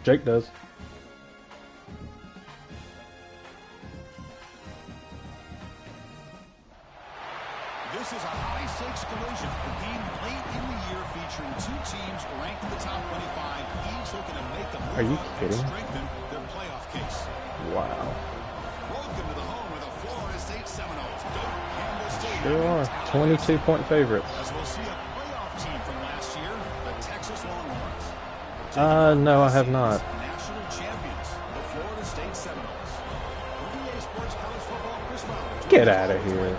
Jake does. This is a high-stakes collision, a game late in the year featuring two teams ranked in the top 25, each looking to make a move up and strengthen their playoff case. Wow. Welcome to the home of the Florida State Seminoles. Sure are. 22-point favorites. As we'll see a playoff team from last year, the Texas Longhorns. No, I have not. National champions, the Florida State Seminoles. EA Sports College Football, Chris Fowler. Get out of here.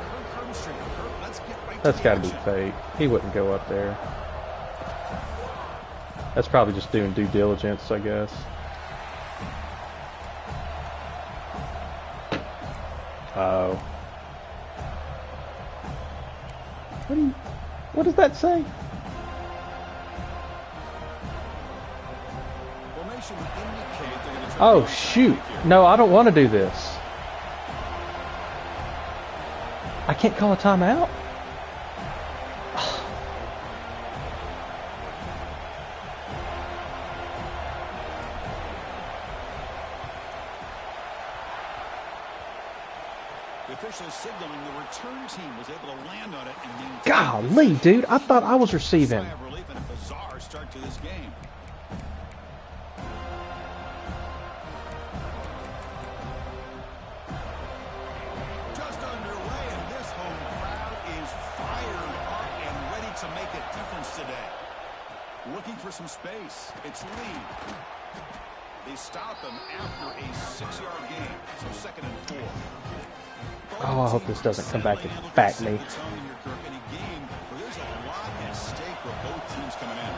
That's got to be fake. He wouldn't go up there. That's probably just doing due diligence, I guess. Oh. What does that say? Oh, shoot. No, I don't want to do this. I can't call a timeout? Signaling the return team was able to land on it and maintain. Golly, dude, I thought I was receiving. A relief and a bizarre start to this game. Just underway, and this home crowd is fired up and ready to make a difference today. Looking for some space. It's Lee. They stop him after a 6-yard gain, so 2nd and 4. Oh, I hope this doesn't come back and back me.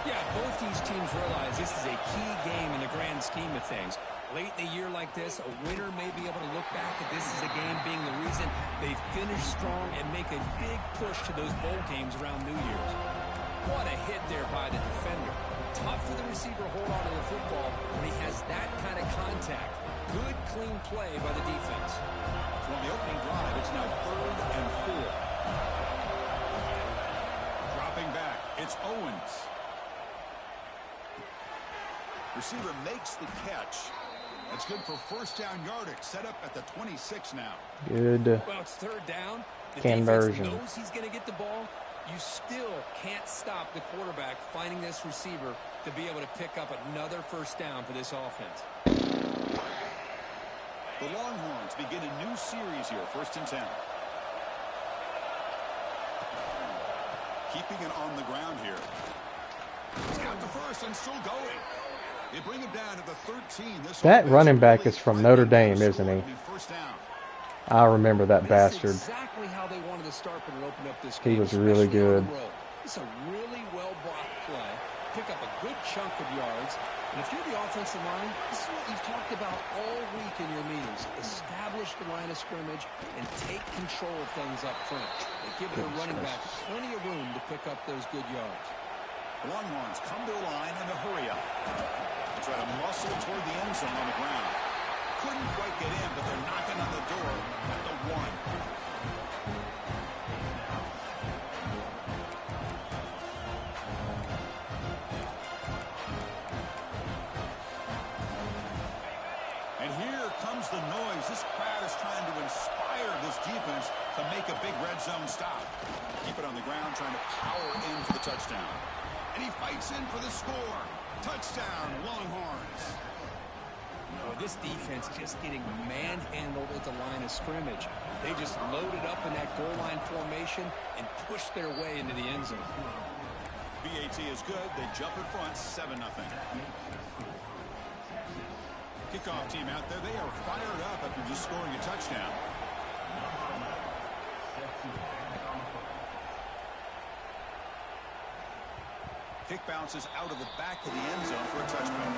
Yeah, both these teams realize this is a key game in the grand scheme of things. Late in a year like this, a winner may be able to look back at this as a game being the reason they finish strong and make a big push to those bowl games around New Year's. What a hit there by the defender. Tough for the receiver to hold on to the football when he has that kind of contact. Good, clean play by the defense. From the opening drive, it's now 3rd and 4. Dropping back, it's Owens. Receiver makes the catch. That's good for 1st down yardage. Set up at the 26 now. Good. Well, it's 3rd down. The conversion. defense knows he's going to get the ball. You still can't stop the quarterback finding this receiver to be able to pick up another 1st down for this offense. The Longhorns begin a new series here, 1st and 10. Keeping it on the ground here. He's got the 1st and still going. They bring him down to the 13. That running back is from Notre Dame, isn't he? I remember that bastard. Exactly how they wanted to start when it opened up this He game, was really good. It's a really well-blocked play. Pick up a good chunk of yards. And if you're the offensive line, this is what you've talked about all week in your meetings. Establish the line of scrimmage and take control of things up front. They give their running back plenty of room to pick up those good yards. The Longhorns come to the line in a hurry up. They try to muscle toward the end zone on the ground. Couldn't quite get in, but they're knocking on the door at the 1. And here comes the noise. This crowd is trying to inspire this defense to make a big red zone stop. Keep it on the ground, trying to power in for the touchdown. And he fights in for the score. Touchdown, Longhorns. Boy, this defense just getting manhandled at the line of scrimmage. They just loaded up in that goal line formation and pushed their way into the end zone. BAT is good. They jump in front, 7-0. Kickoff team out there. They are fired up after just scoring a touchdown. Kick bounces out of the back of the end zone for a touchback.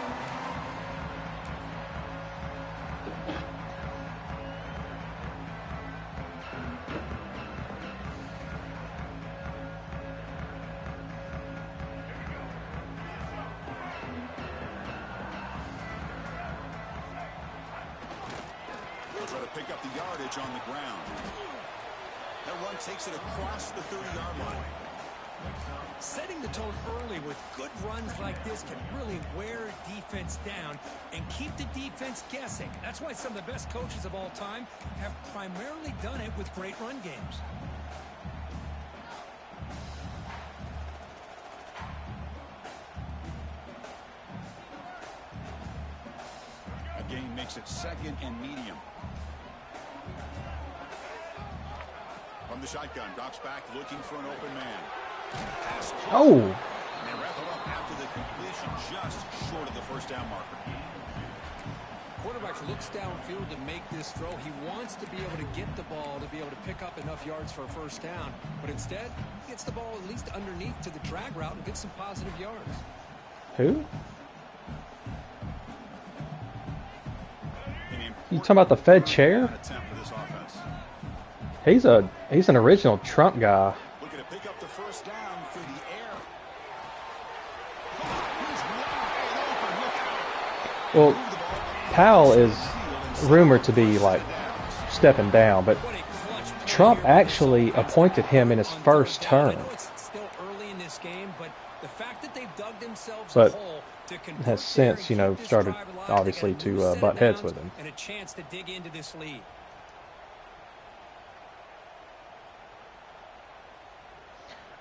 They'll try to pick up the yardage on the ground. That run takes it across the 30-yard line. Setting the tone early with good runs like this can really wear defense down and keep the defense guessing. That's why some of the best coaches of all time have primarily done it with great run games. A gain makes it 2nd and medium. From the shotgun, drops back looking for an open man. Oh! They wrap it up after the completion, just short of the first down marker. Quarterback looks downfield to make this throw. He wants to be able to get the ball to be able to pick up enough yards for a first down. But instead, he gets the ball at least underneath to the drag route and gets some positive yards. Who? You talking about the Fed chair? He's an original Trump guy. Looking to pick up the first down through the air. Well, Powell is rumored to be like stepping down, but Trump actually appointed him in his first term. But has since, started obviously to butt heads with him. And a chance to dig into this lead.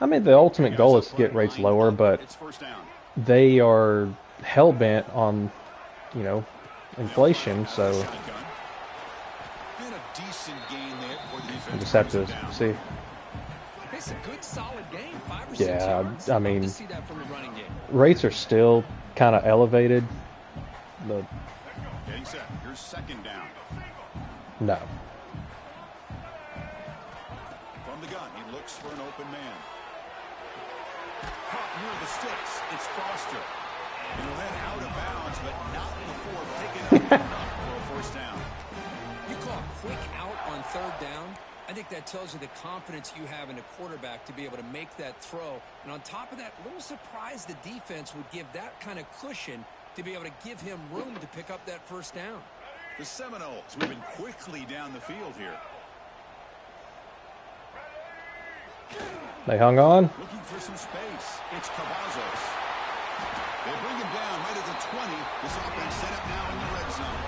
I mean, the ultimate goal is to get rates lower, but they are hell-bent on, inflation, so you just have to see. It's a good, solid game. 5 or 6 Yeah, yards. I mean, Love to see that from the running game. Rates are still kind of elevated, but Getting set. Here's 2nd down. no. From the gun, he looks for an open man. Caught near the sticks. It's Foster. He'll head out of bounds, but not before picking up enough for a first down. You call a quick out on 3rd down. I think that tells you the confidence you have in a quarterback to be able to make that throw. And on top of that, a little surprised the defense would give that kind of cushion to be able to give him room to pick up that first down. The Seminoles moving quickly down the field here. They hung on. Looking for some space. It's Cavazos. They bring him down right at the 20. This offense set up now in the red zone.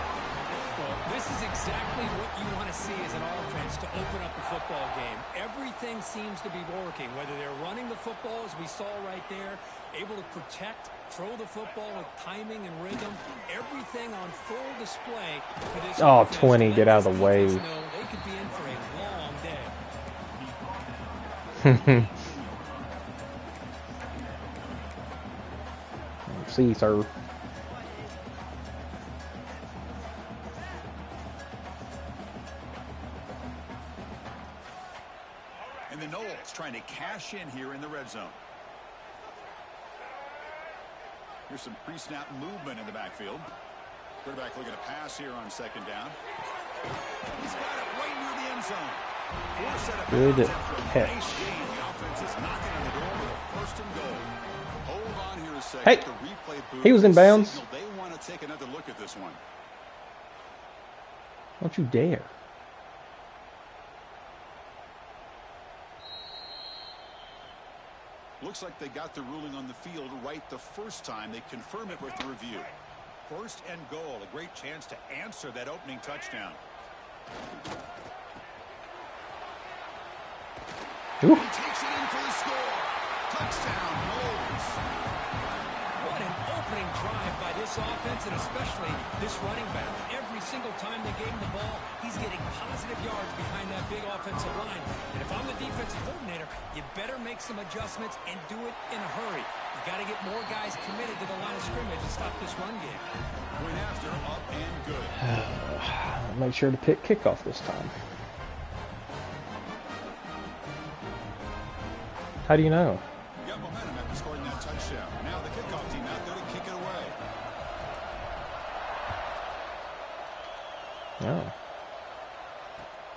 Well, this is exactly what you want to see as an offense to open up a football game. Everything seems to be working, whether they're running the football, as we saw right there, able to protect, throw the football with timing and rhythm, everything on full display for this Oh, offense. 20, get out of the way. They could be in for a long day. See, sir. And the Noles trying to cash in here in the red zone. Here's some pre-snap movement in the backfield. Quarterback looking to pass here on 2nd down. He's got it right near the end zone. Good catch. The offense is knocking on the door with a 1st and goal. Hold on here a second. Hey, The replay booth he was in bounds. signal they want to take another look at this one. Don't you dare. Looks like they got the ruling on the field right the first time. They confirm it with the review. 1st and goal. A great chance to answer that opening touchdown. Ooh. He takes it in for the score. Touchdown, Noles. What an opening drive by this offense, and especially this running back. Every single time they gave him the ball, he's getting positive yards behind that big offensive line. And if I'm the defensive coordinator, you better make some adjustments and do it in a hurry. You got to get more guys committed to the line of scrimmage and stop this run game. Point after, up and good. Make sure to pick kickoff this time. How do you know? You got momentum after scoring that touchdown. Now the kickoff team out there to kick it away. Oh.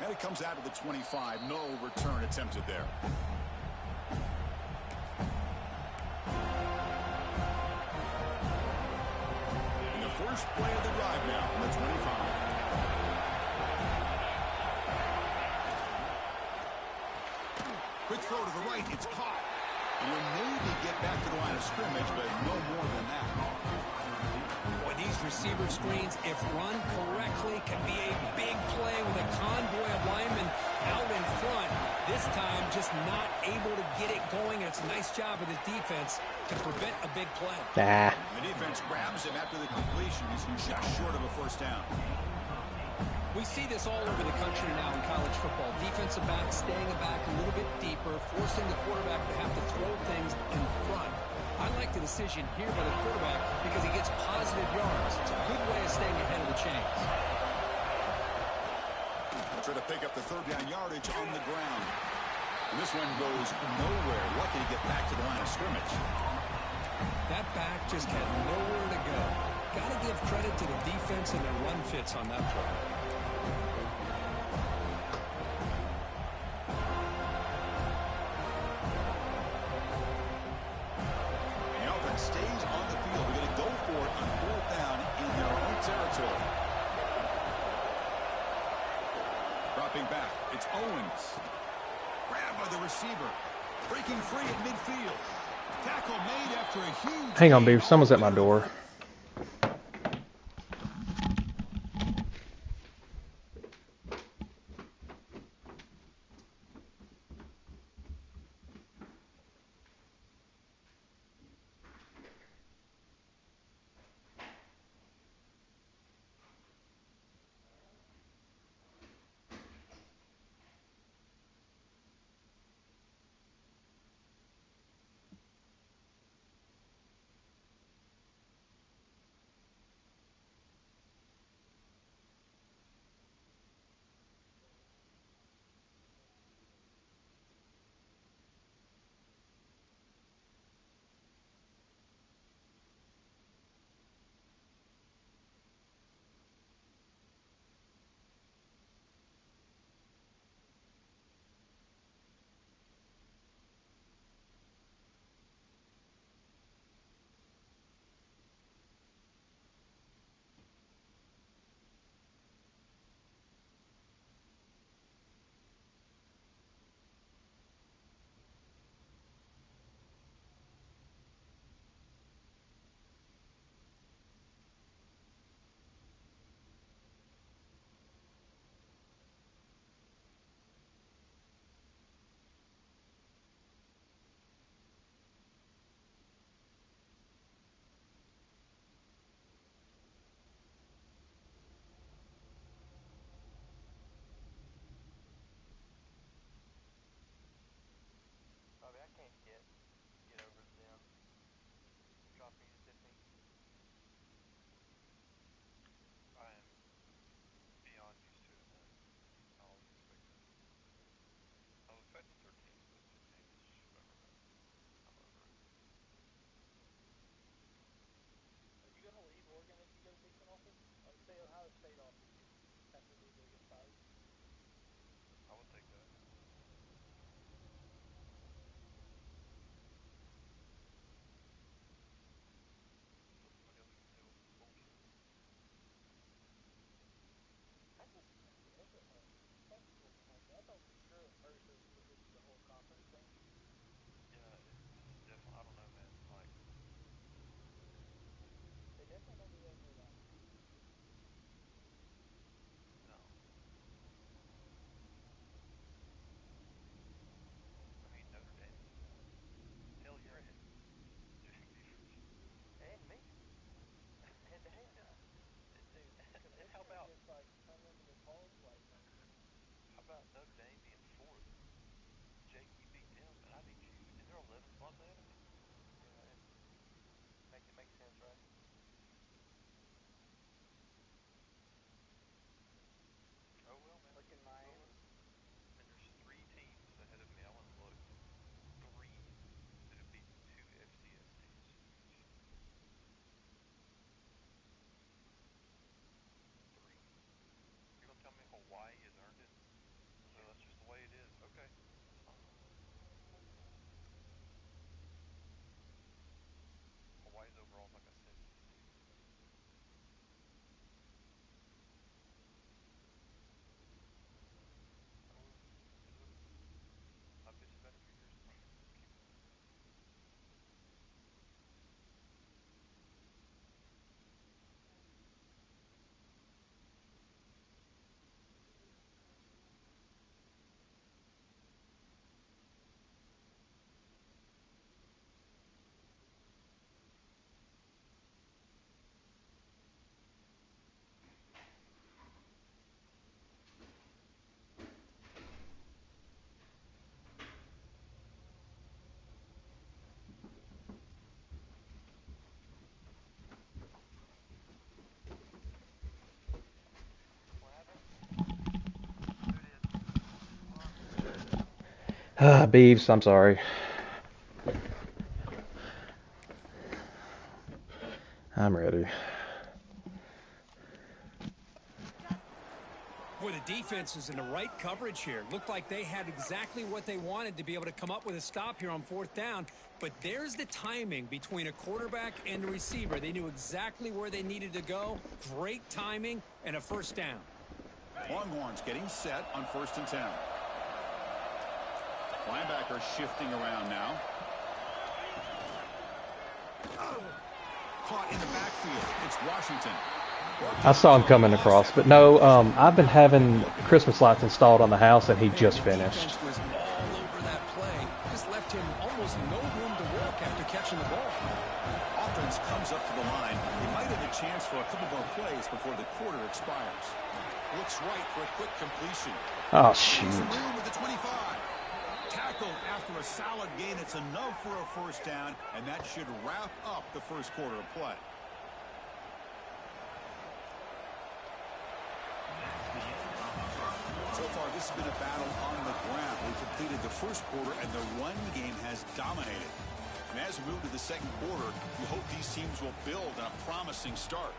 And it comes out of the 25. No return attempted there. And the first play of the drive now from the 25. Quick throw to the right. It's caught. And he'll maybe get back to the line of scrimmage, but no more than that. Boy, these receiver screens, if run correctly, can be a big play with a convoy of linemen out in front. This time, just not able to get it going. It's a nice job of the defense to prevent a big play. Nah. The defense grabs him after the completion. He's just short of a first down. We see this all over the country now in college football. Defensive backs staying back a little bit deeper, forcing the quarterback to have to throw things in front. I like the decision here by the quarterback because he gets positive yards. It's a good way of staying ahead of the chains. Try to pick up the third down yardage on the ground. And this one goes nowhere. Lucky to get back to the line of scrimmage. That back just had nowhere to go. Got to give credit to the defense and their run fits on that play. Stays on the field. We're going to go for it on fourth down in their own territory. Dropping back, it's Owens. Grabbed by the receiver. Breaking free at midfield. Tackle made after a huge... Hang on, Beaver. Someone's at my door. Beeves, I'm sorry. I'm ready. Boy, the defense is in the right coverage here. Looked like they had exactly what they wanted to be able to come up with a stop here on 4th down. But there's the timing between a quarterback and the receiver. They knew exactly where they needed to go. Great timing and a 1st down. Longhorns getting set on 1st and 10. Linebacker shifting around now. Caught in the backfield. It's Washington. I saw him coming across, but no, I've been having Christmas lights installed on the house, and he just finished. Defense was all over that play. Just left him almost no room to walk after catching the ball. Offense comes up to the line. He might have a chance for a couple more plays before the quarter expires. Looks right for a quick completion. Oh, shoot. Room with the 25. Tackled after a solid gain. It's enough for a 1st down, and that should wrap up the 1st quarter of play. So far, this has been a battle on the ground. We completed the 1st quarter, and the run game has dominated. And as we move to the 2nd quarter, we hope these teams will build on a promising start.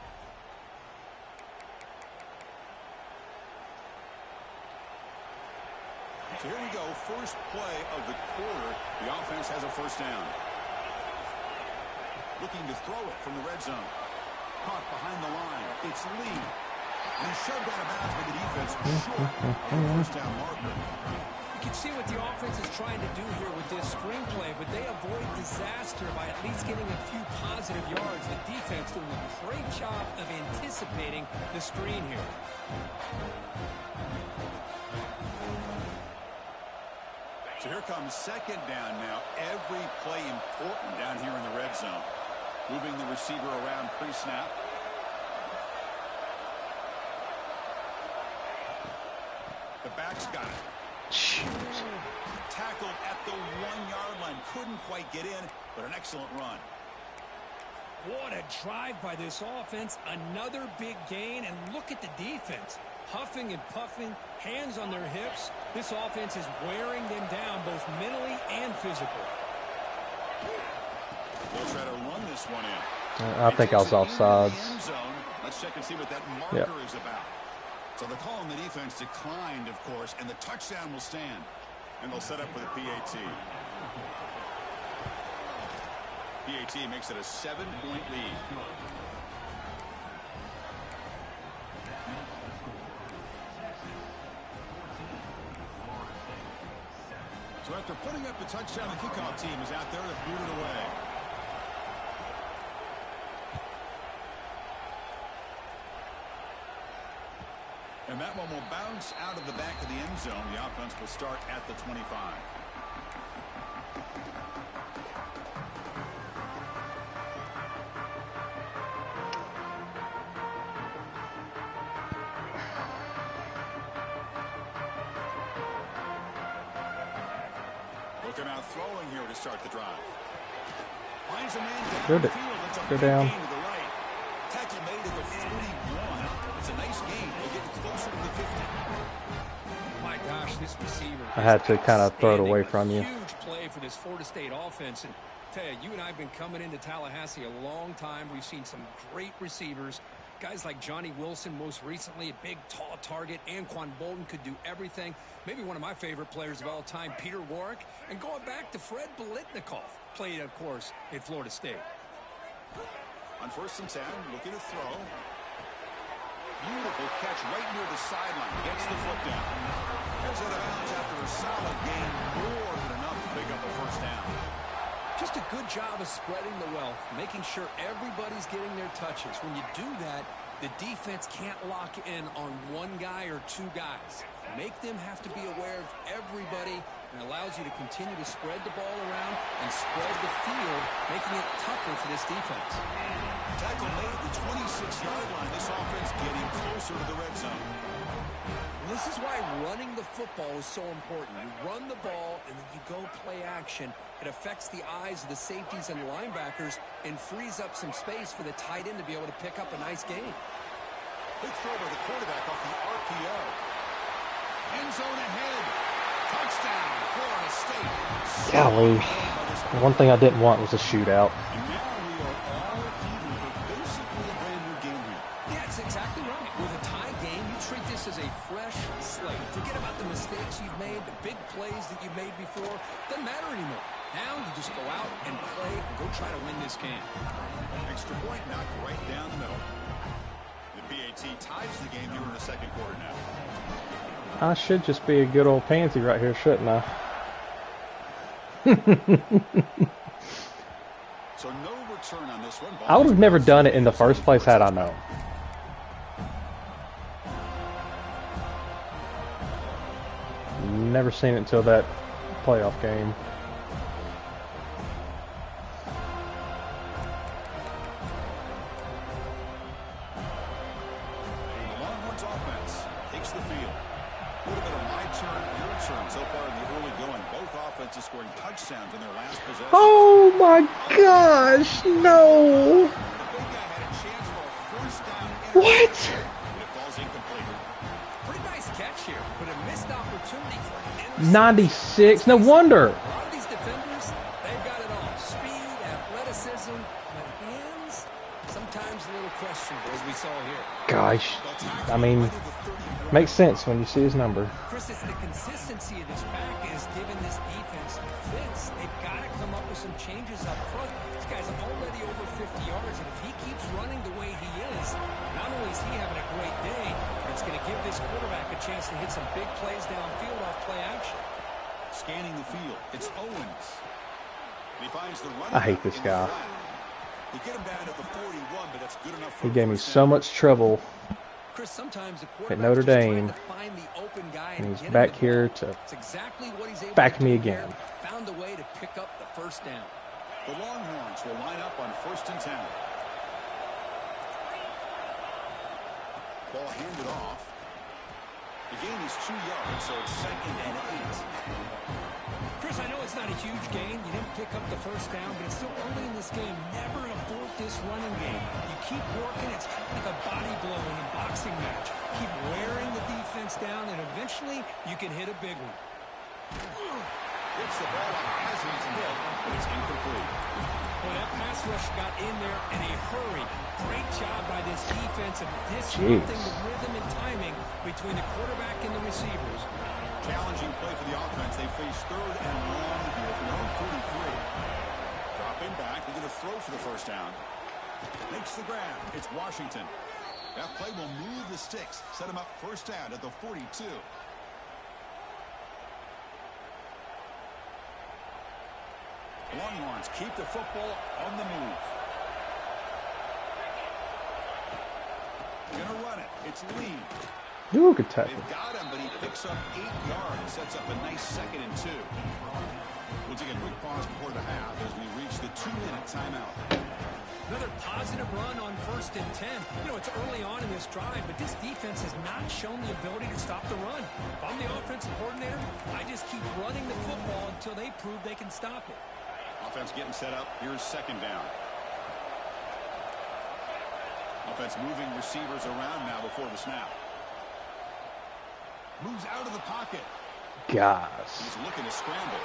So here we go, first play of the quarter. The offense has a 1st down. Looking to throw it from the red zone. Caught behind the line. It's Lee. And he's shoved out of bounds by the defense short of the 1st down marker. You can see what the offense is trying to do here with this screenplay, but they avoid disaster by at least getting a few positive yards. The defense doing a great job of anticipating the screen here. So here comes 2nd down now. Every play important down here in the red zone. Moving the receiver around pre-snap. The back's got it. Shoot. Tackled at the 1-yard line. Couldn't quite get in, but an excellent run. What a drive by this offense. Another big gain, and look at the defense. Huffing and puffing, hands on their hips. This offense is wearing them down both mentally and physically. They'll try to run this one in. I think I was offsides. Let's check and see what that marker is about. So the call on the defense declined, of course, and the touchdown will stand. And they'll set up for the PAT. PAT makes it a 7-point lead. So after putting up the touchdown, the kickoff team is out there to boot it away. And that one will bounce out of the back of the end zone. The offense will start at the 25. Looking out throwing here to start the drive. Finds a man down the field. It's a Go big down. gain to the right. Tackle made at the 41. It's a nice gain. They're getting closer to the 50. My gosh, this receiver. I had to kind of throw it away from you. Huge play for this Florida State offense. And tell you and I have been coming into Tallahassee a long time. We've seen some great receivers. Guys like Johnny Wilson, most recently, a big, tall target. Anquan Bolden could do everything. Maybe one of my favorite players of all time, Peter Warrick. And going back to Fred Biletnikoff, played, of course, at Florida State. On 1st and 10, looking to throw. Beautiful catch right near the sideline. Gets the foot down. Heads out of bounds after a solid gain. More than enough to pick up a 1st down. Just a good job of spreading the wealth, making sure everybody's getting their touches. When you do that, the defense can't lock in on one guy or two guys. Make them have to be aware of everybody, and allows you to continue to spread the ball around and spread the field, making it tougher for this defense. Tackle made at the 26-yard line. This offense getting closer to the red zone. This is why running the football is so important. You run the ball, and then you go play action. It affects the eyes of the safeties and linebackers and frees up some space for the tight end to be able to pick up a nice gain. Big throw by the quarterback off the RPO. End zone ahead. Touchdown, Florida State. Golly. One thing I didn't want was a shootout. And now we are all even for basically a brand new game here. Yeah, that's exactly right. With a tie game, you treat this as a fresh slate. Forget about the mistakes you've made, the big plays that you've made before. Doesn't matter anymore. Now you just go out and play and go try to win this game. Extra point knocked right down the middle. The BAT ties the game here in the second quarter now. I should just be a good old pansy right here, shouldn't I? So no return on this one. I would have never done it in the first place had I known. Never seen it until that playoff game. The Longhorns offense takes the field. A little bit of my turn, your turn so far in the early going. Both offenses scoring touchdowns in their last possession. Oh my gosh, no! The big guy had a chance for a first down. What? And it falls incomplete. Pretty nice catch here, but a missed opportunity for an 96, no wonder. A lot of these defenders, they've got it all. Speed, athleticism, but hands, sometimes a little questionable, as we saw here. Gosh, I mean, makes sense when you see his number. Chris, it's the consistency of this back is giving this defense fits. They've got to come up with some changes up front. This guy's already over 50 yards, and if he keeps running the way he is, not only is he having a great day, but it's going to give this quarterback a chance to hit some big plays downfield off play action. Scanning the field, it's Owens. He finds the running I hate back this in the guy. flat. They get him down at the 41, but that's good enough for He a gave me first so down. much trouble, Chris, sometimes the at Notre quarterback's just trying Dame, to find the open guy and and he's get him back the here ball. to It's exactly what he's able back to me do again. here. Found a way to pick up the first down. The Longhorns will line up on 1st and 10. Ball handed off. The gain is 2 yards, so it's 2nd and 8. Chris, I know it's not a huge gain. You didn't pick up the first down, but it's still early in this game. Never abort this running game. You keep working. It's kind of like a body blow in a boxing match. Keep wearing the defense down, and eventually you can hit a big one. Hits the ball on Hasling's hit, but it's incomplete. Well, that pass rush got in there in a hurry. Great job by this defense of disrupting the rhythm and timing between the quarterback and the receivers. Challenging play for the offense. They face 3rd and long here from their own 33. Dropping back. They're going to throw for the first down. Makes the grab. It's Washington. That play will move the sticks. Set him up first down at the 42. Longhorns keep the football on the move. Gonna run it. It's Lee. Ooh, good tackle. They've got him, but he picks up 8 yards. Sets up a nice 2nd and 2. We'll take a quick pause before the half as we reach the 2-minute timeout. Another positive run on 1st and 10. You know, it's early on in this drive, but this defense has not shown the ability to stop the run. If I'm the offensive coordinator, I just keep running the football until they prove they can stop it. Offense getting set up. Here's 2nd down. Offense moving receivers around now before the snap. Moves out of the pocket. Gosh. He's looking to scramble.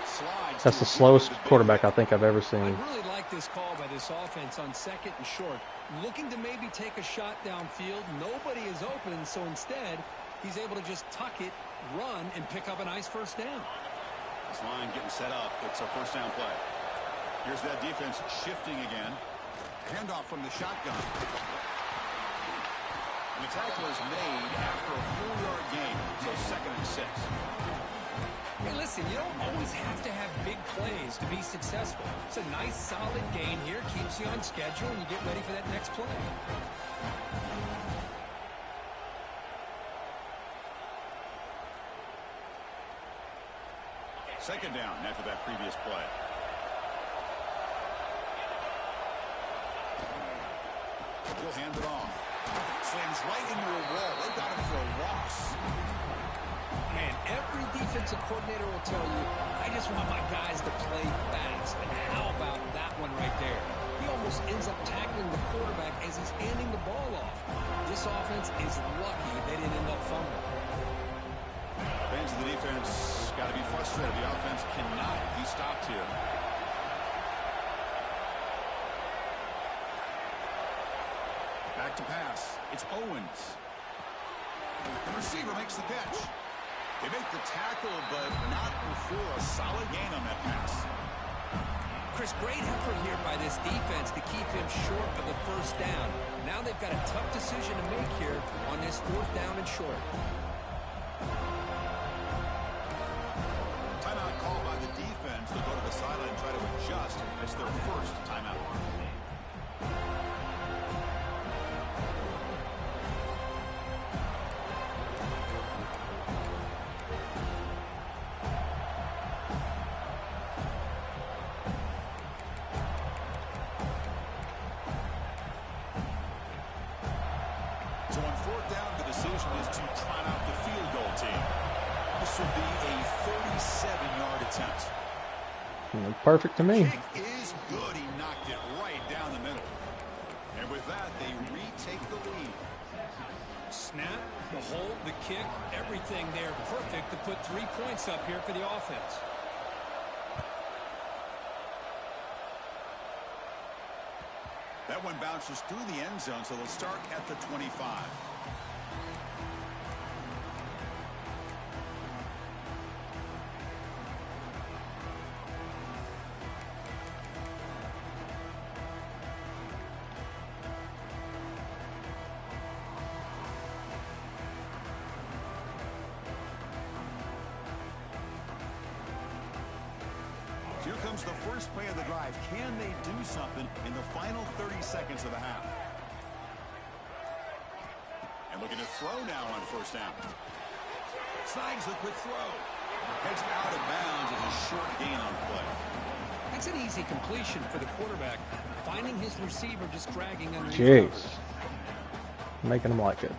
Slides. That's the slowest quarterback I think I've ever seen. I really like this call by this offense on 2nd and short. Looking to maybe take a shot downfield. Nobody is open, so instead, he's able to just tuck it, run, and pick up a nice first down. This line getting set up. It's a first down play. Here's that defense shifting again. Handoff from the shotgun. And the tackle is made after a 4-yard gain. So 2nd and 6. Hey, listen, you don't always have to have big plays to be successful. It's a nice, solid gain here. Keeps you on schedule, and you get ready for that next play. 2nd down after that previous play. He'll hand it off. Slams right into a wall. They got him for a loss. Man, every defensive coordinator will tell you, I just want my guys to play fast. And how about that one right there? He almost ends up tackling the quarterback as he's handing the ball off. This offense is lucky they didn't end up fumbling. Fans of the defense got to be frustrated. The offense cannot be stopped here. Back to pass. It's Owens. The receiver makes the catch. They make the tackle, but not before a solid gain on that pass. Chris, great effort here by this defense to keep him short of the first down. Now they've got a tough decision to make here on this 4th down and short. Timeout called by the defense. They'll go to the sideline and try to adjust. It's their first timeout. So on 4th down, the decision is to trot out the field goal team. This will be a 37-yard attempt. Perfect to me. Kick is good. He knocked it right down the middle. And with that, they retake the lead. Snap, the hold, the kick, everything there perfect to put 3 points up here for the offense. That one bounces through the end zone, so they'll start at the 25. Here comes the first play of the drive. Can they do something in the final 30 seconds of the half? And looking to throw now on 1st down. Snags the quick throw. Heads out of bounds as a short gain on play. That's an easy completion for the quarterback. Finding his receiver just dragging underneath. Jeez. Making them like it.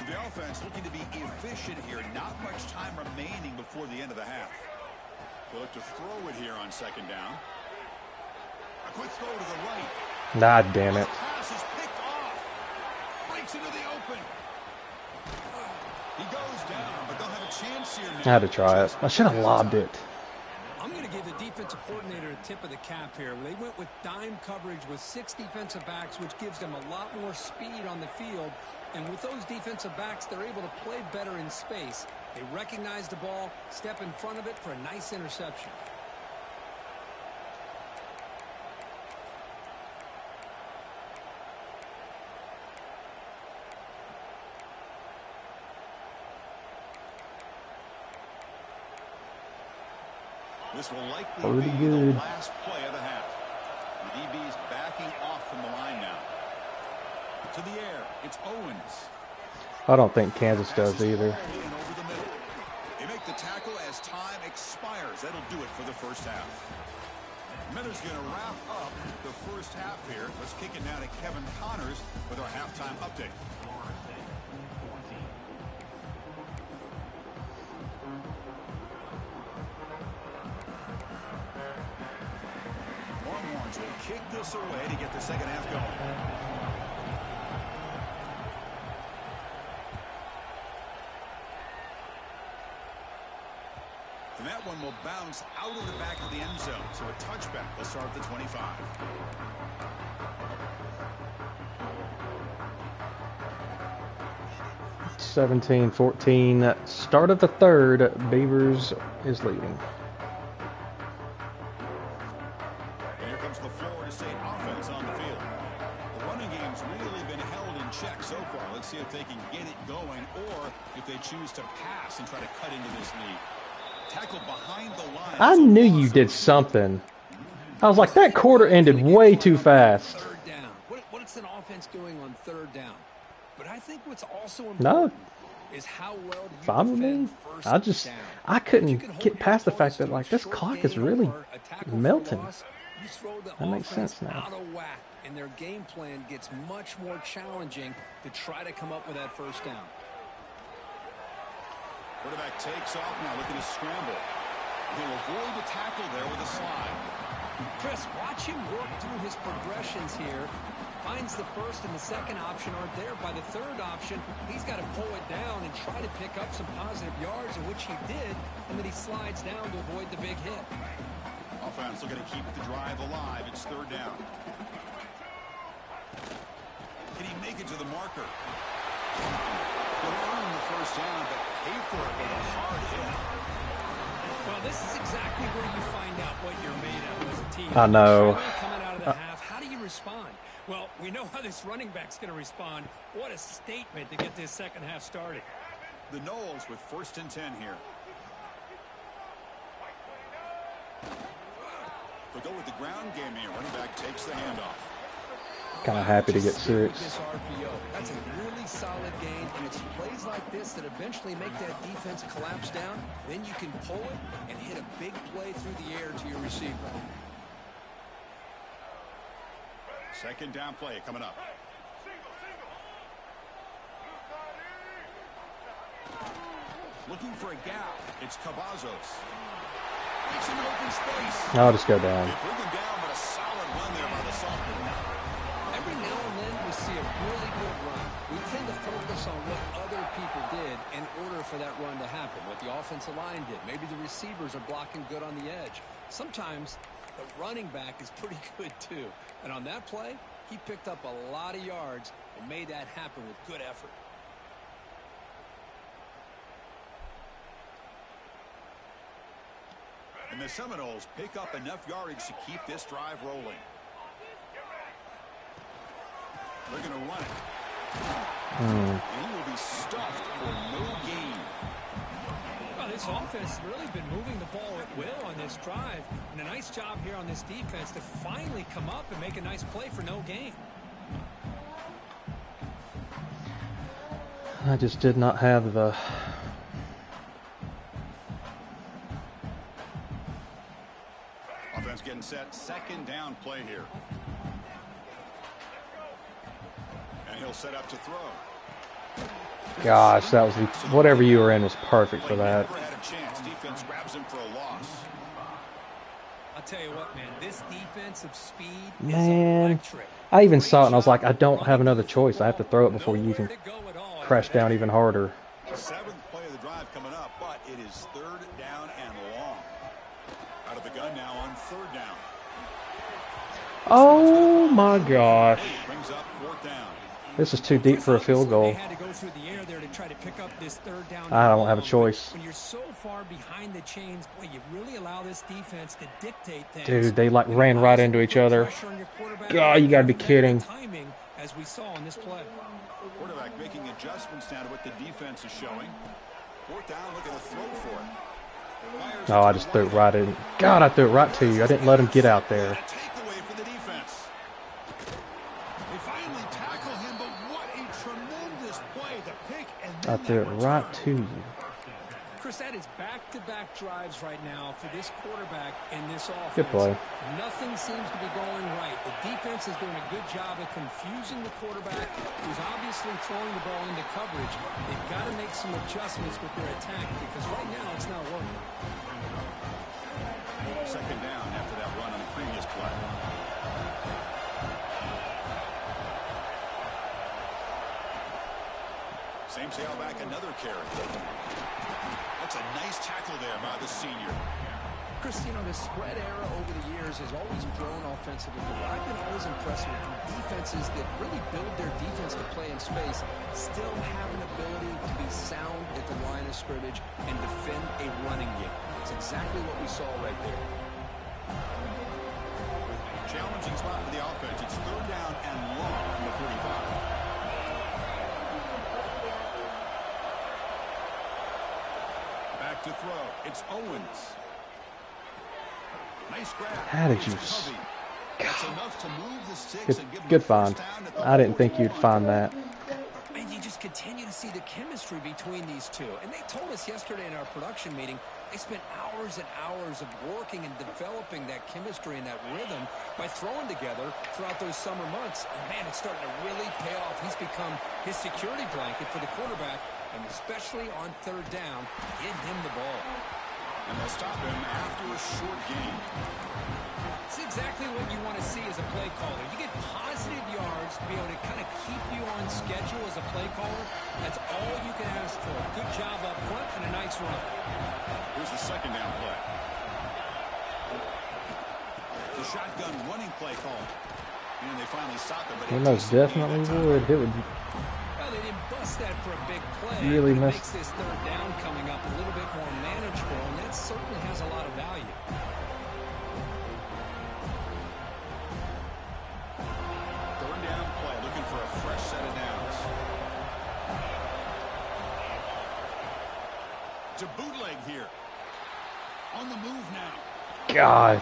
The offense looking to be efficient here. Not much time remaining before the end of the half. They'll look to throw it here on 2nd down. A quick throw to the right. Nah, damn it. The pass is picked off. Breaks into the open. He goes down, but they'll have a chance here now. I had to try it. I should have lobbed it. I'm going to give the defensive coordinator a tip of the cap here. They went with dime coverage with 6 defensive backs, which gives them a lot more speed on the field. And with those defensive backs, they're able to play better in space. They recognize the ball, step in front of it for a nice interception. This will likely Pretty be good. the last play of the half. The DB's backing off from the line now. To the air, it's Owens. I don't think Kansas does either. Over the middle. They make the tackle as time expires. That'll do it for the first half. Miller's going to wrap up the first half here. Let's kick it now to Kevin Connors with our halftime update. Longhorns will kick this away to get the second half going. And that one will bounce out of the back of the end zone. So a touchback. They'll start at the 25. 17-14. Start of the 3rd. Beavers is leading. And here comes the Florida State offense on the field. The running game's really been held in check so far. Let's see if they can get it going or if they choose to pass and try to cut into this lead. Tackle behind the line. I knew you did something. I was like, that quarter ended way too fast. 3rd down. What's an offense doing on 3rd down? But I think what's also important No. is how well you Fine with me. defend first down. I couldn't get past the fact that, like, this clock is really melting. That makes sense now. Out of whack, and their game plan gets much more challenging to try to come up with that first down. Quarterback takes off now, looking to scramble. He'll avoid the tackle there with a slide. Chris, watch him work through his progressions here. Finds the first and the second option aren't there. By the third option, he's got to pull it down and try to pick up some positive yards, in which he did, and then he slides down to avoid the big hit. Offense looking to keep the drive alive. It's third down. Can he make it to the marker? He'll earn the first down, but pay for it with a hard hit. Well, this is exactly where you find out what you're made of as a team. I know. Coming out of the half, how do you respond? Well, we know how this running back's going to respond. What a statement to get this second half started. The Knowles with 1st and 10 here. They'll go with the ground game here. Running back takes the handoff. Kind of happy to get 6. This RPO. That's a really solid gain, and it's plays like this that eventually make that defense collapse down. Then you can pull it and hit a big play through the air to your receiver. Second down play coming up. Looking for a gap. It's Cavazos. Makes him open space. I'll just go down. They bring him down, but a solid run there by the sophomore. Every now and then we see a really good run. We tend to focus on what other people did in order for that run to happen. What the offensive line did. Maybe the receivers are blocking good on the edge. Sometimes the running back is pretty good too. And on that play, he picked up a lot of yards and made that happen with good effort. And the Seminoles pick up enough yardage to keep this drive rolling. They're going to run it. And he will be stuffed for no gain. Well, this offense has really been moving the ball at will on this drive. And a nice job here on this defense to finally come up and make a nice play for no gain. I just did not have the... Offense getting set. Second down play here. And he'll set up to throw. Gosh, that was the... Whatever you were in was perfect for that. Never had a chance. Defense grabs him for a loss. I'll tell you what, man, this defensive speed Man, is electric. I even saw it and I was like, I don't have another choice. I have to throw it before you can crash down even harder. Seventh play of the drive coming up, but it is third down and long. Out of the gun now on third down. Oh my gosh. Brings up fourth down. This is too deep for a field goal. I don't have a choice. When you're so far behind the chains, boy, you really allow this defense to dictate things. Dude, they like ran right into each other. God, you gotta be kidding. As we saw in this play. Quarterback making adjustments now to what the defense is showing. Fourth down, looking to throw for it. Oh, I just threw it right in. God, I threw it right to you. I didn't let him get out there. Takeaway for the defense. They finally tackle him, but what a tremendous play. The pick and I threw it right to you. Chris, that is back-to-back drives right now for this quarterback and this offense. Good play. Nothing seems to be going right. The defense is doing a good job of confusing the quarterback, who's obviously throwing the ball into coverage. They've got to make some adjustments with their attack because right now it's not working. Second down after that run on the previous play. Same tailback, another carry. That's a nice tackle there by the senior. Chris, you know, the spread era over the years has always grown offensively, but I've been always impressed with how defenses that really build their defense to play in space still have an ability to be sound at the line of scrimmage and defend a running game. It's exactly what we saw right there. Challenging spot for the offense. It's third down and long from the 45. Back to throw. It's Owens. Nice grab. How did you... That's enough to move the sticks and give Good them find. first down at the I didn't think you'd find that. And you just continue to see the chemistry between these two. And they told us yesterday in our production meeting, they spent hours and hours of working and developing that chemistry and that rhythm by throwing together throughout those summer months. And, man, it's starting to really pay off. He's become his security blanket for the quarterback, and especially on third down, give him the ball. And they'll stop him after a short gain. It's exactly what you want to see as a play caller. You get positive yards to be able to kind of keep you on schedule as a play caller. That's all you can ask for. Good job up front and a nice run. Here's the second down play. The shotgun running play call. And they finally stop him. They most definitely would. It would. Well, they didn't bust that for a big play. Really it messed. makes this third down coming up a little bit more manageable, and that certainly has a lot of value. Third down play, looking for a fresh set of downs. To bootleg here. On the move now. God.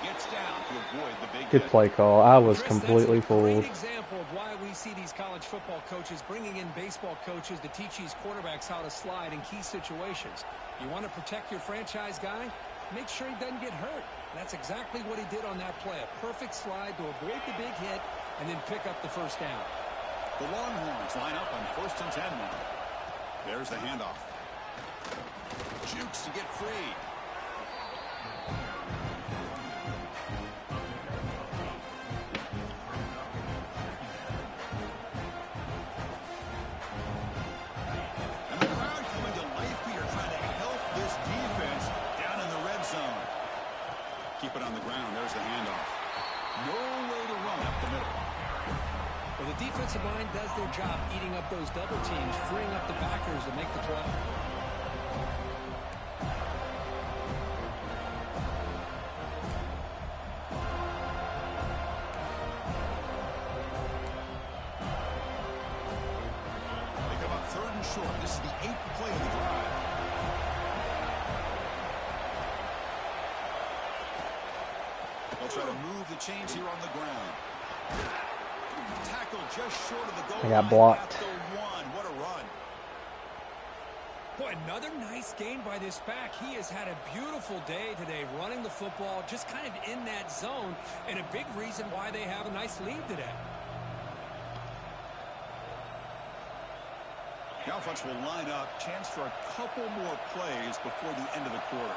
Gets down to avoid the big Good hit. play call. I was Chris, completely that's a great fooled. example of why we see these college football coaches bringing in baseball coaches to teach these quarterbacks how to slide in key situations. You want to protect your franchise guy? Make sure he doesn't get hurt. That's exactly what he did on that play. A perfect slide to avoid the big hit and then pick up the first down. The Longhorns line up on 1st and 10 now. There's the handoff. Jukes to get free. And the crowd coming to life here, trying to help this defense down in the red zone. Keep it on the ground. There's the handoff. No way to run up the middle. Well, the defensive line does their job eating up those double teams, freeing up the backers to make the play. They come up 3rd and short. This is the 8th play of the drive. They'll try to move the chains here on the ground. Tackle just short of the goal I got line blocked. at the 1. What a run. Boy, another nice game by this back. He has had a beautiful day today running the football, just kind of in that zone, and a big reason why they have a nice lead today. The offense will line up. Chance for a couple more plays before the end of the quarter.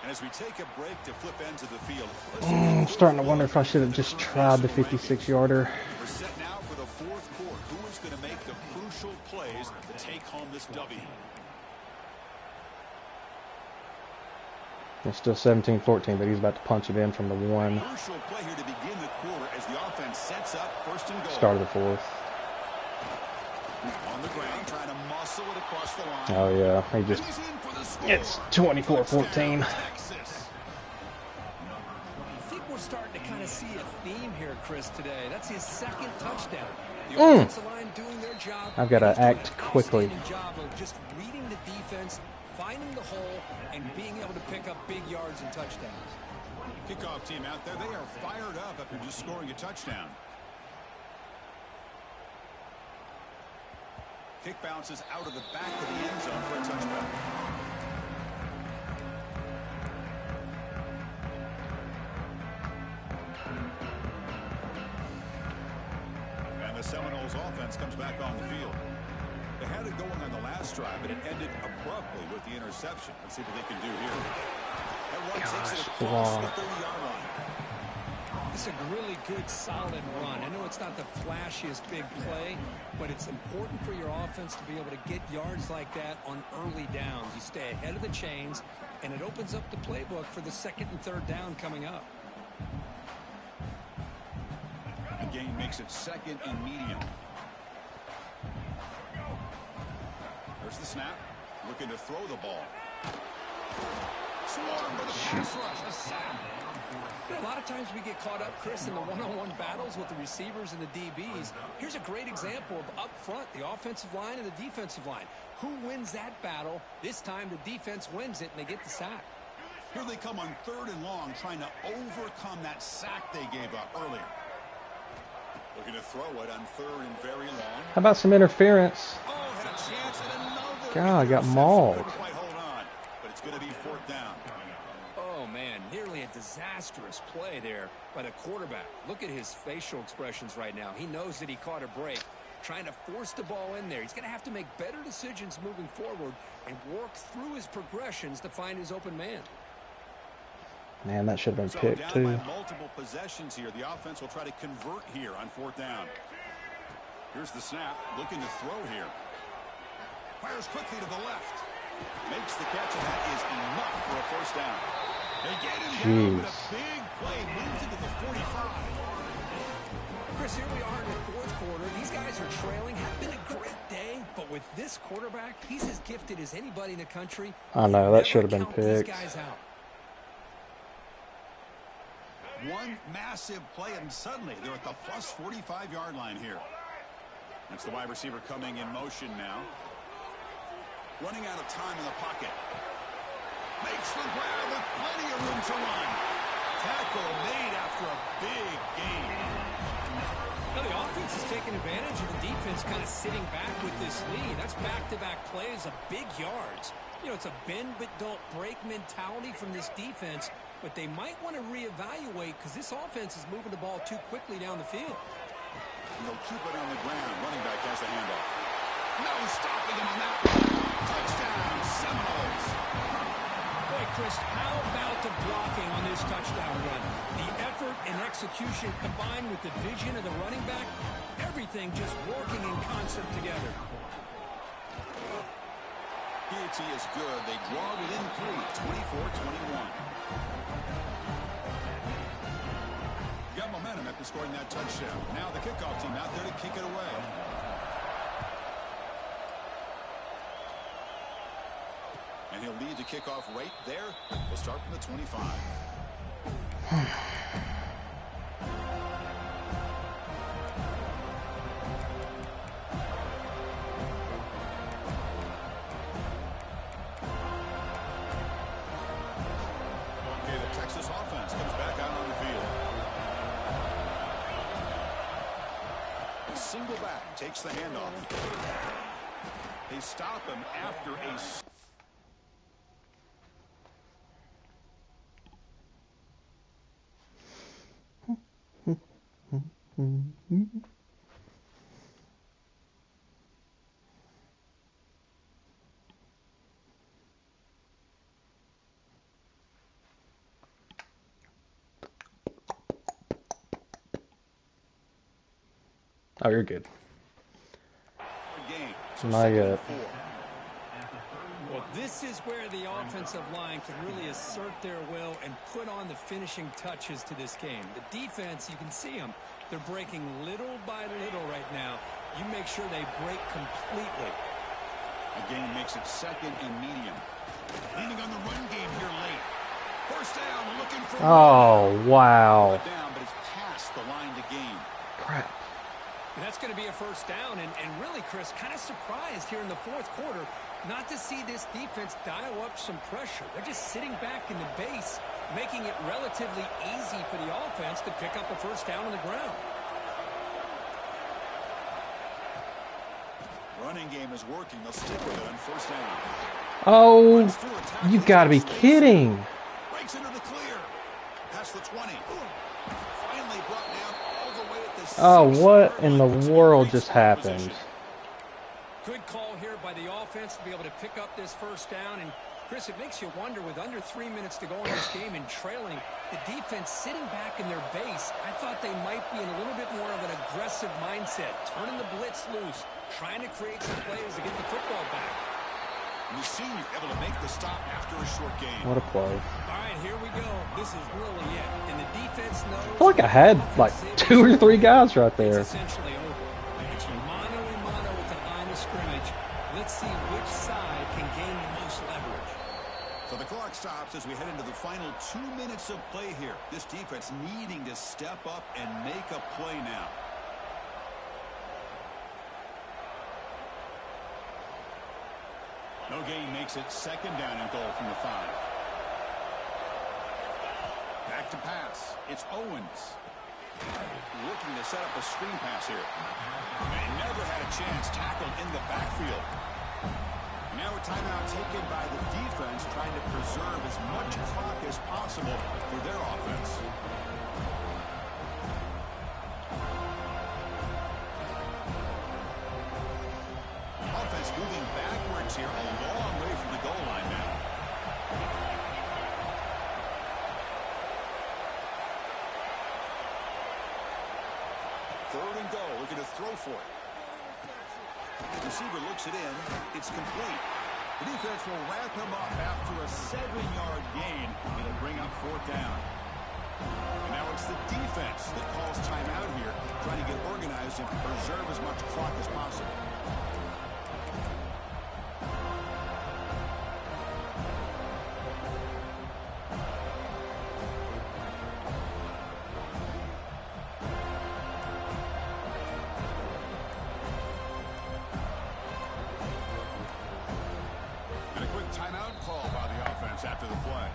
And as we take a break to flip ends of the field, I'm starting to wonder if I should have just tried the 56-yarder. we're set now for the 4th quarter. Who is going to make the crucial plays to take home this W? It's still 17-14, but he's about to punch it in from the 1. Crucial play here to begin the quarter as the offense sets up 1st and goal. Start of the 4th. On the ground, trying to muscle it across the line. Oh, yeah. He just... He's in for the score. It's 24-14. Texas. I think we're starting to kind of see a theme here, Chris, today. That's his 2nd touchdown. The offensive line doing their job. I've got to He's doing act an quickly. outstanding job of just reading the defense, finding the hole, and being able to pick up big yards and touchdowns. Kickoff team out there. They are fired up after just scoring a touchdown. Kick bounces out of the back of the end zone for a touchback. And the Seminoles offense comes back on the field. They had it going on the last drive, but it ended abruptly with the interception. Let's see what they can do here. That run takes it across the 30-yard line. It's a really good, solid run. I know it's not the flashiest big play, but it's important for your offense to be able to get yards like that on early downs. You stay ahead of the chains, and it opens up the playbook for the 2nd and 3rd down coming up. The gain makes it 2nd and medium. There's the snap. Looking to throw the ball. Swarmed by the pass rush. A sack. You know, a lot of times we get caught up, Chris, in the one-on-one battles with the receivers and the DBs. Here's a great example of up front, the offensive line and the defensive line. Who wins that battle? This time the defense wins it, and they get the sack. Here they come on 3rd and long, trying to overcome that sack they gave up earlier. Looking to throw it on 3rd and very long. How about some interference? Oh, had a chance at another. God, got mauled. Couldn't quite hold on, but it's going to be 4th down. Oh, man, nearly a disastrous play there by the quarterback. Look at his facial expressions right now. He knows that he caught a break. trying to force the ball in there. He's going to have to make better decisions moving forward and work through his progressions to find his open man. Man, that should have been picked down too. by multiple possessions here. The offense will try to convert here on 4th down. Here's the snap, looking to throw here. Fires quickly to the left. Makes the catch, and that is enough for a 1st down. They get him down, but a big play moves into the 45. Chris, here we are in the 4th quarter. These guys are trailing. Have been a great day, but with this quarterback, he's as gifted as anybody in the country. I know, that should have been picked. These guys out. One massive play, and suddenly they're at the plus 45-yard line here. That's the wide receiver coming in motion now. Running out of time in the pocket. Makes the grab with plenty of room to run. Tackle made after a big gain. Now the offense is taking advantage of the defense kind of sitting back with this lead. That's back-to-back plays of big yards. You know, it's a bend but don't break mentality from this defense, but they might want to reevaluate because this offense is moving the ball too quickly down the field. They'll keep it on the ground. Running back has the handoff. No stopping him on that one. Touchdown, Seminoles. Boy, Chris, how about the blocking on this touchdown run? The effort and execution combined with the vision of the running back, everything just working in concert together. PAT is good. They draw within 3, 24-21. Got momentum after scoring that touchdown. Now the kickoff team out there to kick it away. And he'll lead the kickoff right there. We'll start from the 25. Okay, the Texas offense comes back out on the field. A single back takes the handoff. They stop him after a... Oh, you're good. game. So Not yet. Well, this is where the offensive line can really assert their will and put on the finishing touches to this game. The defense, you can see them. They're breaking little by little right now. You make sure they break completely. The game makes it 2nd and medium. Leaning on the run game here late. 1st down, looking for... Oh, wow. Down, but it's past the line to gain. Crap. And that's going to be a 1st down. And really, Chris, kind of surprised here in the 4th quarter not to see this defense dial up some pressure. They're just sitting back in the base, making it relatively easy for the offense to pick up a 1st down on the ground. Running game is working. They'll stick with it on 1st down. Oh, you got to be kidding. Breaks into the clear. Past the 20. Finally brought down all the way at the... Oh, what in the world just happened? Good call here by the offense to be able to pick up this 1st down. And, Chris, it makes you wonder, with under 3 minutes to go in this game and trailing, the defense sitting back in their base, I thought they might be in a little bit more of an aggressive mindset, turning the blitz loose, trying to create some plays to get the football back. And the senior able to make the stop after a short game. What a play. All right, here we go. This is really it. And the defense knows... I feel like I had like 2 or 3 guys right there. It's essentially over. It's mano a mano at the line of scrimmage. Let's see which side can gain the most leverage. So the clock stops as we head into the final 2 minutes of play here. This defense needing to step up and make a play now. No gain makes it 2nd down and goal from the 5. Back to pass. It's Owens. Looking to set up a screen pass here. They never had a chance tackled in the backfield. Now a timeout taken by the defense, trying to preserve as much clock as possible for their offense. 3rd and goal. Looking to throw for it. Receiver looks it in. It's complete. The defense will wrap him up after a 7-yard gain. It'll bring up 4th down. And now it's the defense that calls timeout here, trying to get organized and preserve as much clock as possible. And a quick timeout call by the offense after the play.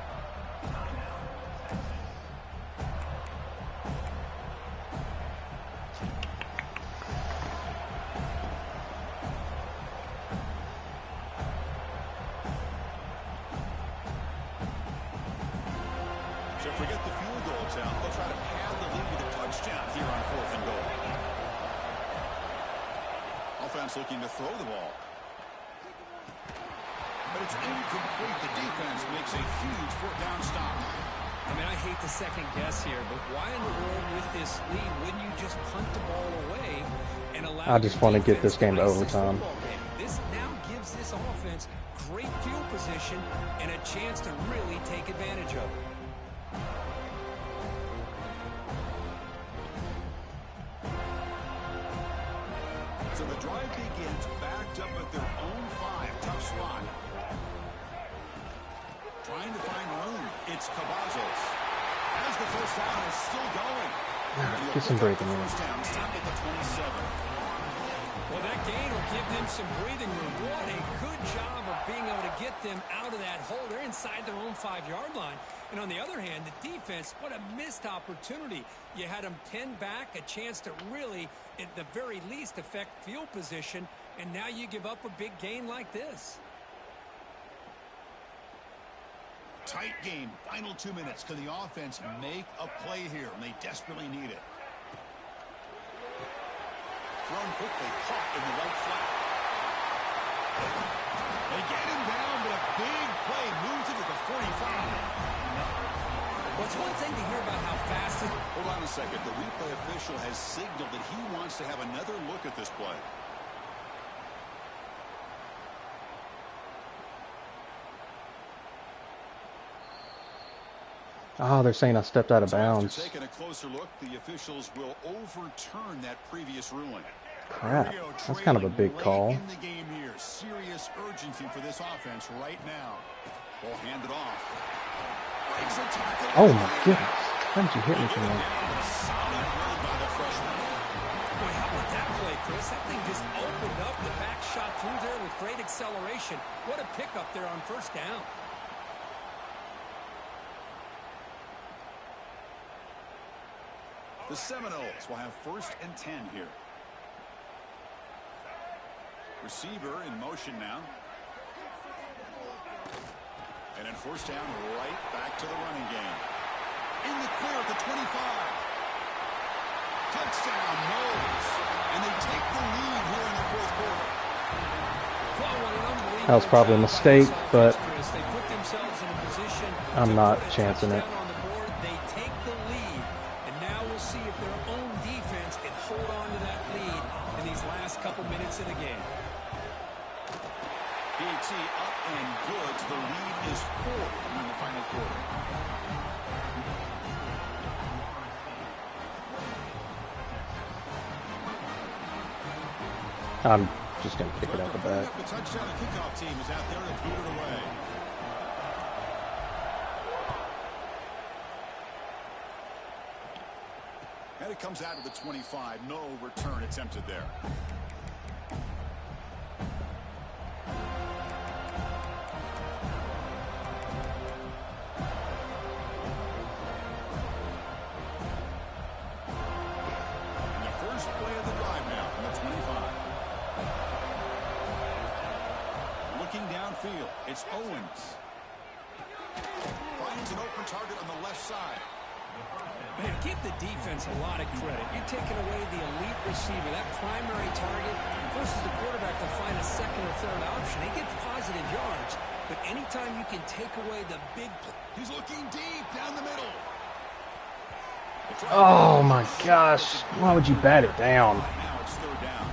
So forget the field goal attempt. They'll try to pad the lead with a touchdown here on 4th and goal. Offense looking to throw the ball. But it's incomplete. The defense makes a huge 4th down stop. I mean, I hate to second guess here, but why in the world with this lead wouldn't you just punt the ball away and allow I just want to get this game to overtime. This now gives this offense great field position and a chance to really take advantage of it. So the drive begins backed up at their own 5. Tough spot. Trying to find room. It's Cavazos. As the first down is still going. Get some breathing room. First down, stop at the 27. Well, that gain will give them some breathing room. What a good job of being able to get them out of that hole. They're inside their own 5-yard line. And on the other hand, the defense, what a missed opportunity. You had them pinned back, a chance to really, at the very least, affect field position. And now you give up a big gain like this. Tight game. Final 2 minutes. Can the offense make a play here? And they desperately need it. Thrown quickly. Caught in the right flat. They get him down, but a big play moves it to the 45. Well, it's one thing to hear about how fast it... Hold on a second. The replay official has signaled that he wants to have another look at this play. Oh, they're saying I stepped out of bounds. After taking a closer look, the officials will overturn that previous ruling. Crap. That's kind of a big call. In the game here. Serious urgency for this offense right now. Ball handed off. Breaks a tackle. Oh my goodness. How did you hit me from that? Solid play by the freshman. Boy, how about that play, Chris? That thing just opened up. The back shot through there with great acceleration. What a pickup there on first down. The Seminoles will have 1st and 10 here. Receiver in motion now. And then 1st down, right back to the running game. In the clear at the 25. Touchdown, Knowles. And they take the lead here in the 4th quarter. That was probably a mistake, but I'm not chancing it. They take the lead, and now we'll see if their own defense can hold on to that lead in these last couple minutes of the game. PAT up and good. The lead is 4 in the final quarter. I'm just going to kick it out the back. The touchdown, the kickoff team is out there to boot it away. And it comes out of the 25. No return attempted there. And the first play of the drive now from the 25. Looking downfield, it's Owens. Finds an open target on the left side. Man, give the defense a lot of credit. You're taking away the elite receiver, that primary target, forces the quarterback to find a second or third option. He gets positive yards, but anytime you can take away the big... He's looking deep down the middle. Oh my gosh. Why would you bat it down? Now it's third down.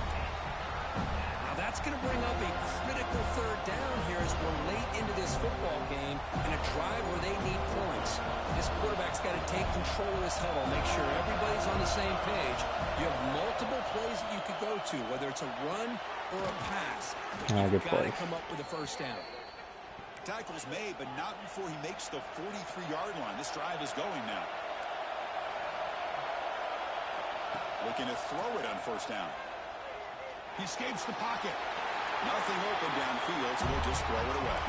Now that's going to bring up a critical third down here as we're late into this football game in a drive where they need points. This quarterback's got to take control of this huddle, make sure everybody's on the same page. You have multiple plays that you could go to, whether it's a run or a pass. You've got to come up with a first down. Tackle's made, but not before he makes the 43-yard line. This drive is going now. Looking to throw it on first down. He escapes the pocket. Nothing open downfield, so he'll just throw it away.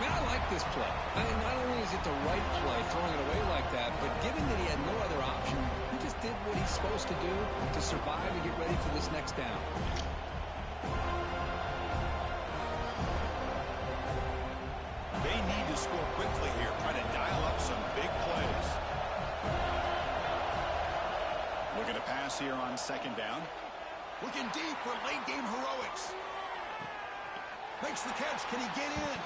Man, I like this play. I mean, not only is it the right play, throwing it away like that, but given that he had no other option, he just did what he's supposed to do to survive and get ready for this next down. They need to score quickly here, trying to dial up some big plays. Looking to pass here on second down. Looking deep for late-game heroics. Makes the catch. Can he get in?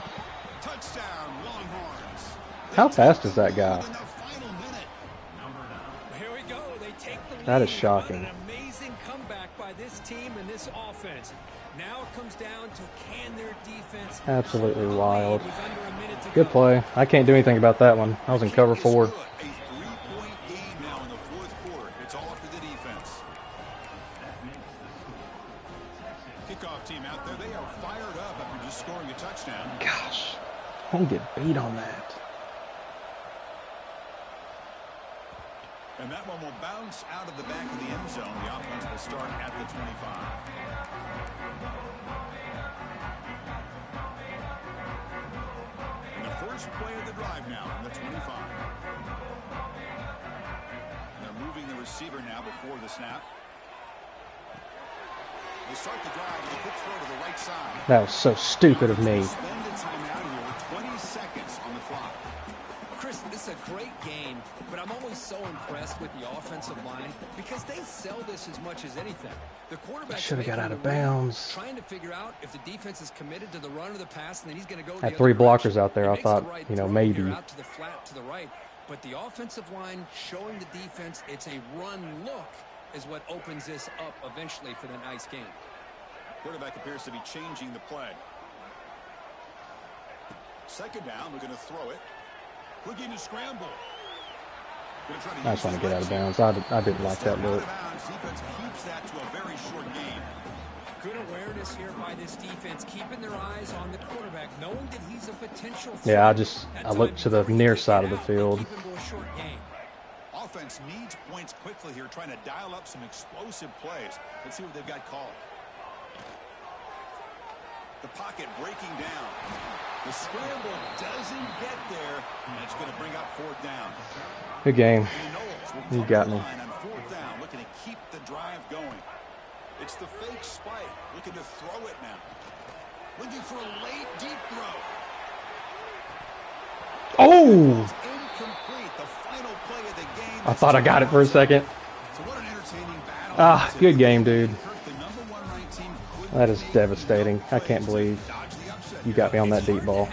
Touchdown, Longhorns. How fast is that guy? Here we go. They take the lead. That is shocking. An amazing comeback by this team and this offense. Now it comes down to can their defense. Absolutely wild. Good play. I can't do anything about that one. I was in cover 4. A 3-point game now in the fourth quarter. It's all up to the defense. Kickoff team out there. They are fired up after just scoring a touchdown. Gosh, don't get beat on that. And that one will bounce out of the back of the end zone. The offense will start at the 25. And the first play of the drive now from the 25. And they're moving the receiver now before the snap. They start the drive with a quick throw to the right side. That was so stupid of me. Spend the time out here with 20 seconds on the clock. Chris, this is a great game, but I'm always so impressed with the offensive line because they sell this as much as anything. The quarterback Should have got out of bounds. Trying to figure out if the defense is committed to the run or the pass, and then he's going to go. Had 3 blockers out there. I thought, you know, maybe. Out to the flat to the right, but the offensive line showing the defense it's a run look is what opens this up eventually for the nice game. Quarterback appears to be changing the play. Second down, we're going to throw it. Looking to scramble. I just want to get out of bounds. I didn't like that look. Defense keeps that to a very short gain. Good awareness here by this defense, keeping their eyes on the quarterback, knowing that he's a potential threat. Yeah, I looked to the near side of the field. Offense needs points quickly here, trying to dial up some explosive plays. Let's see what they've got called. The pocket breaking down. The scramble doesn't get there, and it's going to bring up fourth down. Good game. You got me. On fourth down, looking to keep the drive going. It's the fake spike, looking to throw it now. Looking for a late deep throw. Oh! Incomplete. The final play of the game. I thought I got it for a second. So what an entertaining battle. Ah, good game, dude. That is devastating. I can't believe you got me on that deep ball.